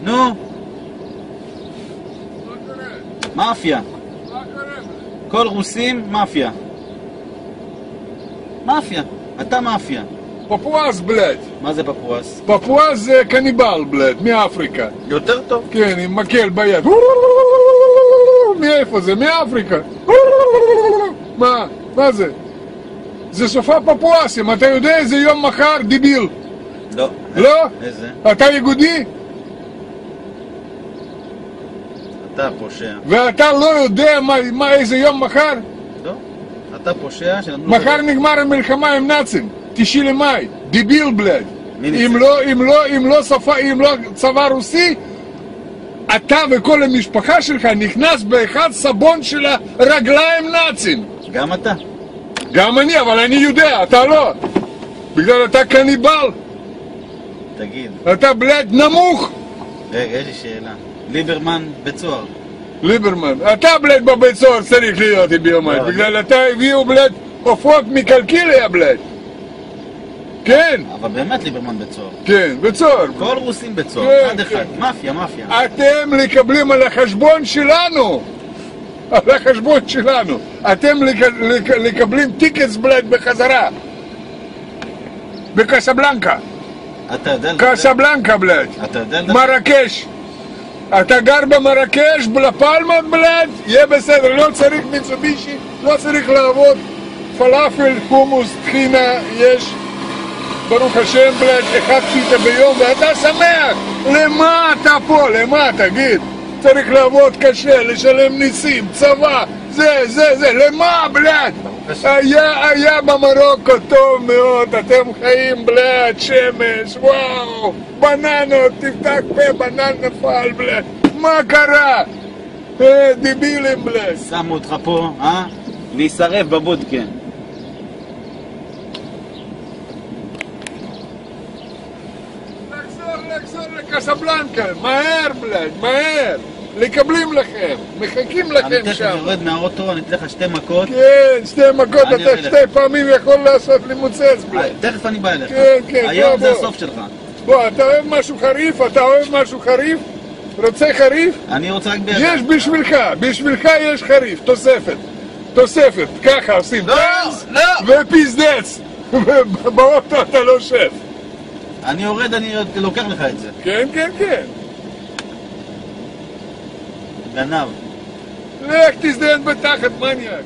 נו. מאפיה. כל רוסים מאפיה. מאפיה. אתה מאפיה. פפואס, בלד. מה זה פפואס? פפואס זה קניבל, בלד, מאפריקה. יותר טוב. כן, עם מקל ביד. מאיפה זה? מאפריקה. מה זה? זה סופה פפואסים, אתה יודע איזה יום מחר, דיביל? לא. לא? איזה? אתה יהודי? אתה פושע. ואתה לא יודע איזה יום מחר? לא. אתה פושע שנתנו... מחר נגמר המלחמה עם נאצים, 9 למאי, דיביל בלד. אם לא צבא רוסי, אתה וכל המשפחה שלך נכנס באחד סבון של הרגליים נאצים. גם אתה. גם אני, אבל אני יודע, אתה לא. בגלל אתה קניבל. תגיד. אתה בלד נמוך. רגע, יש לי שאלה. ליברמן בצוהר. ליברמן, אתה בלד בבית סוהר צריך להיות ביומיים. בגלל אתה הביאו בלד עופות מקלקיליה בלד. כן. אבל באמת ליברמן בצוהר. כן, בצוהר. כל רוסים בצוהר, אחד אחד. מאפיה, מאפיה. אתם מקבלים על החשבון שלנו. על החשבון שלנו. אתם מקבלים טיקטס בלד בחזרה. בקסבלנקה. אתה יודע... קסבלנקה בלד. אתה יודע... מרקש. אתה גר במרקש, בלפלמות בלד, יהיה בסדר, לא צריך מיצובישי, לא צריך לעבוד. פלאפל, חומוס, טחינה, יש. ברוך השם בלד, אחד פיתה ביום ואתה שמח. למה אתה פה? למה? תגיד. צריך לעבוד קשה, לשלם ניסים, צבא, זה, למה בלד? היה במרוקו טוב מאוד, אתם חיים בלד, שמש, וואו, בננות, תפתח פה, בנן נפל בלד, מה קרה? דיבילים בלד. שמו אותך פה, להישרף בבודקה. לחזור לקסבלנקה, מהר בלד, מהר. לקבלים לכם, מחכים לכם שם. אני תכף יורד מהאוטו, אני אתן לך 2 מכות. כן, 2 מכות, אתה 2 פעמים יכול לעשות לי מוצץ בלד. תכף אני בא אליך. כן, היום זה הסוף שלך. בוא, אתה אוהב משהו חריף? אתה אוהב משהו חריף? רוצה חריף? אני רוצה רק בידך. יש בשבילך יש חריף, תוספת, ככה עושים. לא, לא. ופיזדץ. באוטו אתה לא שף. אני יורד, אני לוקח לך את זה. כן. גנב. לך תזדיין בתחת, מניאק.